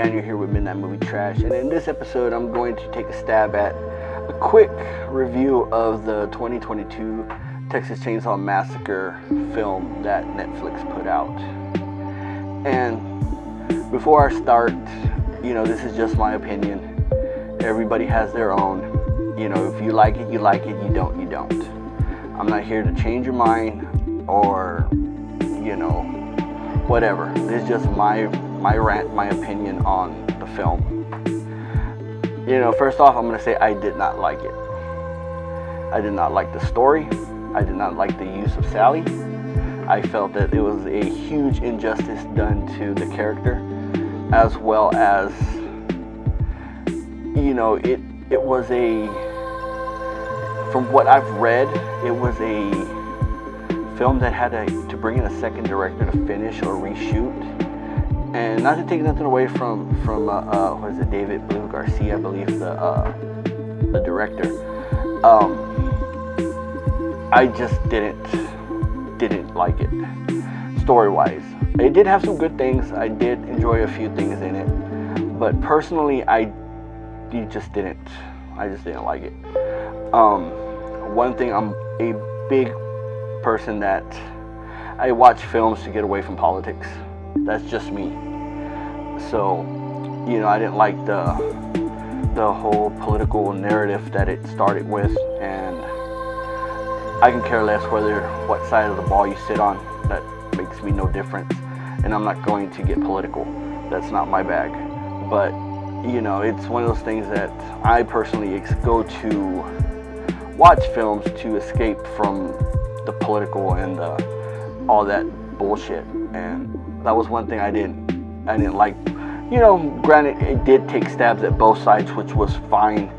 Daniel here with Midnight Movie Trash, and in this episode I'm going to take a stab at a quick review of the 2022 Texas Chainsaw Massacre film that Netflix put out. And before I start, this is just my opinion. Everybody has their own. If you like it, you like it. You don't, you don't. I'm not here to change your mind or, whatever. This is just my rant, my opinion on the film. First off, I'm going to say I did not like it. I did not like the story. I did not like the use of Sally. I felt that it was a huge injustice done to the character, as well as, it was from what I've read, it was a film that had to bring in a second director to finish or reshoot. And not to take nothing away from what is it, David Blue Garcia, I believe, the director. I just didn't like it, story-wise. It did have some good things. I did enjoy a few things in it, but personally, I just didn't like it. One thing, I'm a big person that I watch films to get away from politics. That's just me. So, I didn't like the whole political narrative that it started with, and I can care less what side of the ball you sit on. That makes me no difference, and I'm not going to get political. That's not my bag. But, it's one of those things that I personally go to watch films to escape from the political and all that bullshit. And that was one thing I didn't like. Granted, it did take stabs at both sides, which was fine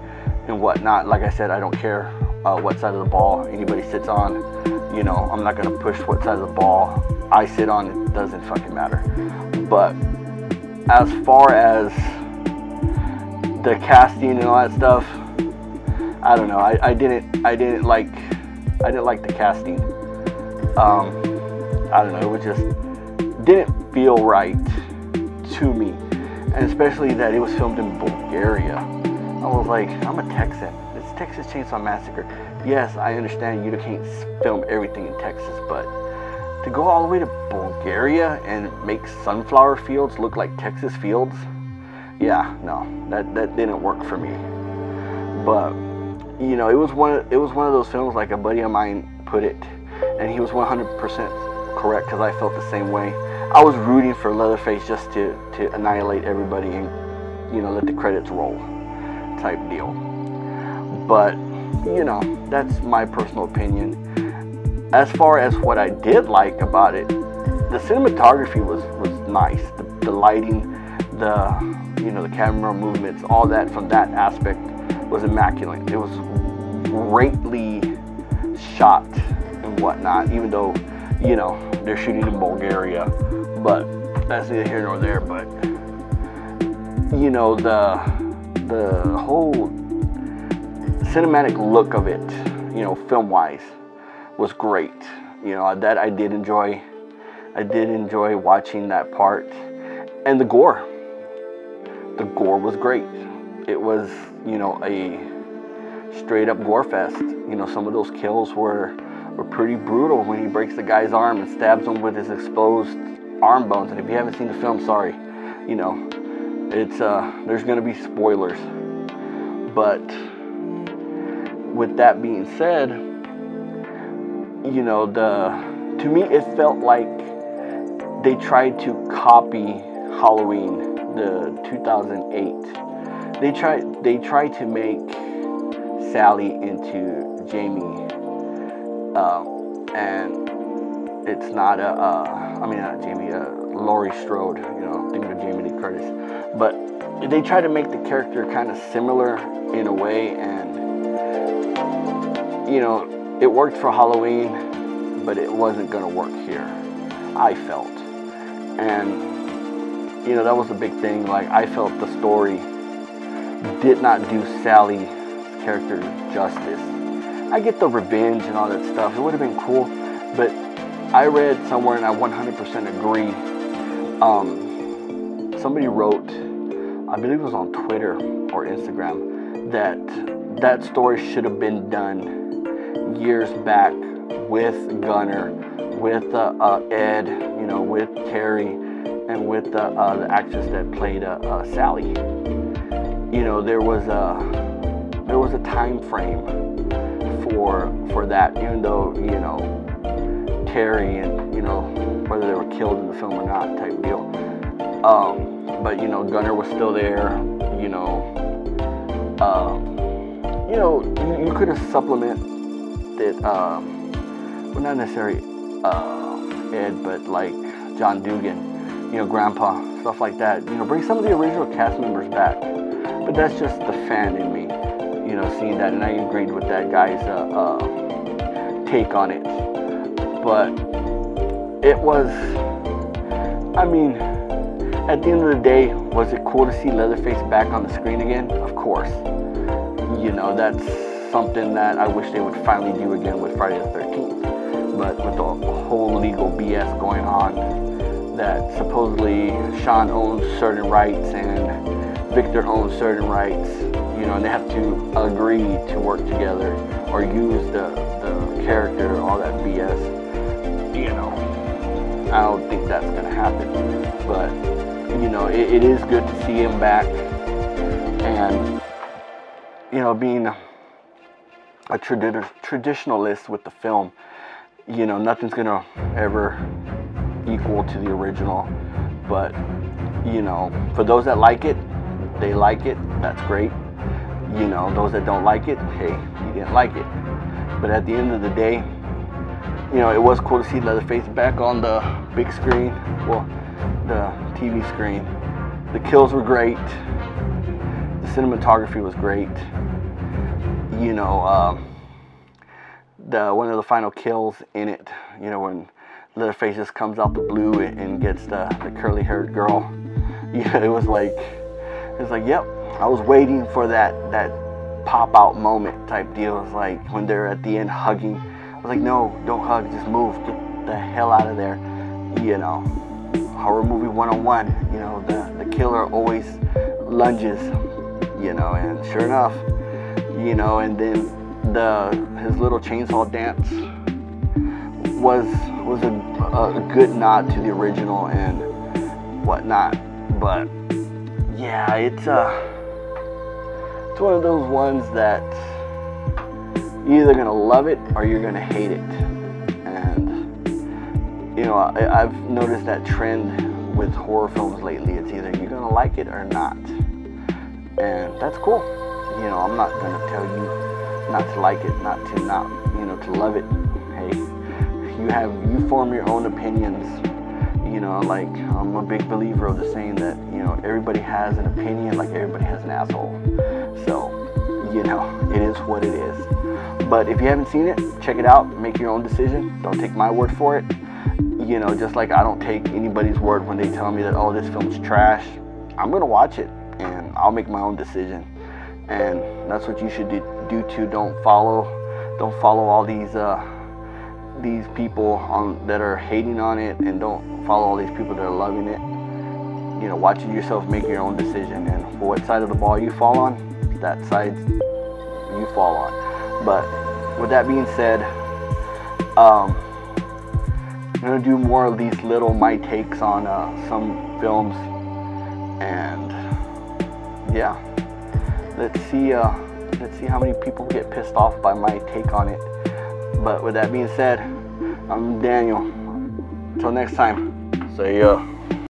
and whatnot. Like I said, I don't care what side of the ball anybody sits on. I'm not gonna push what side of the ball I sit on. It doesn't fucking matter. But as far as the casting and all that stuff, I don't know. I didn't like the casting. I don't know. It just didn't feel right to me, and especially that it was filmed in Bulgaria. I was like, I'm a Texan. It's Texas Chainsaw Massacre. Yes, I understand you can't film everything in Texas, but to go all the way to Bulgaria and make sunflower fields look like Texas fields, yeah, no, that didn't work for me. But it was one of those films, like a buddy of mine put it, and he was 100% correct, because I felt the same way. I was rooting for Leatherface just to annihilate everybody and let the credits roll type deal. But that's my personal opinion. As far as what I did like about it, the cinematography was nice. The lighting, the camera movements, all that from that aspect was immaculate. It was greatly shot and whatnot, even though they're shooting in Bulgaria, but that's neither here nor there. But the whole cinematic look of it, film wise, was great. That I did enjoy. I did enjoy watching that part. And the gore was great. It was a straight up gore fest. Some of those kills were pretty brutal, when he breaks the guy's arm and stabs him with his exposed arm bones. And if you haven't seen the film, sorry, it's there's gonna be spoilers. But with that being said, to me it felt like they tried to copy Halloween, the 2008. They tried to make Sally into Jamie. And it's not Laurie Strode, thinking of Jamie Lee Curtis. But they try to make the character kind of similar in a way, and, it worked for Halloween, but it wasn't going to work here, I felt. And, that was a big thing. Like, I felt the story did not do Sally's character justice. I get the revenge and all that stuff. It would have been cool, but I read somewhere, and I 100% agree. Somebody wrote I believe it was on Twitter or Instagram, that story should have been done years back with Gunner, with Ed, you know, with Carrie, and with the actress that played Sally. You know, there was a time frame for that, even though, you know, Terry and, you know, whether they were killed in the film or not type deal. But, you know, Gunner was still there, you know. You could have supplemented, well, not necessarily Ed, but like John Dugan, you know, Grandpa, stuff like that. You know, bring some of the original cast members back. But that's just the fan in me, you know, seeing that, and I agreed with that guy's take on it. But it was, I mean, at the end of the day, was it cool to see Leatherface back on the screen again? Of course. You know, that's something that I wish they would finally do again with Friday the 13th. But with the whole legal BS going on, that supposedly Sean owns certain rights and Victor owns certain rights, you know, and they have to agree to work together or use the character, all that BS, you know, I don't think that's going to happen. But, you know, it is good to see him back, and, you know, being a traditionalist with the film, you know, nothing's going to ever equal to the original. But, you know, for those that like it, they like it, that's great. You know, those that don't like it, hey, you didn't like it. But at the end of the day, you know, it was cool to see Leatherface back on the big screen, well, the TV screen. The kills were great. The cinematography was great. You know, one of the final kills in it, you know, when Leatherface just comes out the blue and gets the curly-haired girl. Yeah, it was like, yep, I was waiting for that pop-out moment type deal. It's like when they're at the end hugging. I was like, no, don't hug, just move, get the hell out of there. You know, horror movie 101, you know, the killer always lunges, you know, and sure enough, you know, and then his little chainsaw dance was a good nod to the original and whatnot. But yeah, it's one of those ones that you're either gonna love it or you're gonna hate it. And you know, I've noticed that trend with horror films lately. It's either you're gonna like it or not, and that's cool. You know, I'm not gonna tell you not to like it, to love it. Hey, you form your own opinions. You know, like, I'm a big believer of the saying that, you know, everybody has an opinion like everybody has an asshole. So, you know, it is what it is. But if you haven't seen it, check it out, make your own decision. Don't take my word for it. You know, just like I don't take anybody's word when they tell me that, oh, this film's trash. I'm gonna watch it and I'll make my own decision. And that's what you should do too. Don't follow all these people that are hating on it, and don't follow all these people that are loving it. You know, watch it yourself, make your own decision, and for what side of the ball you fall on, that side you fall on. But with that being said, I'm gonna do more of these little my takes on some films, and yeah, let's see how many people get pissed off by my take on it. But with that being said, I'm Daniel. Until next time, see ya.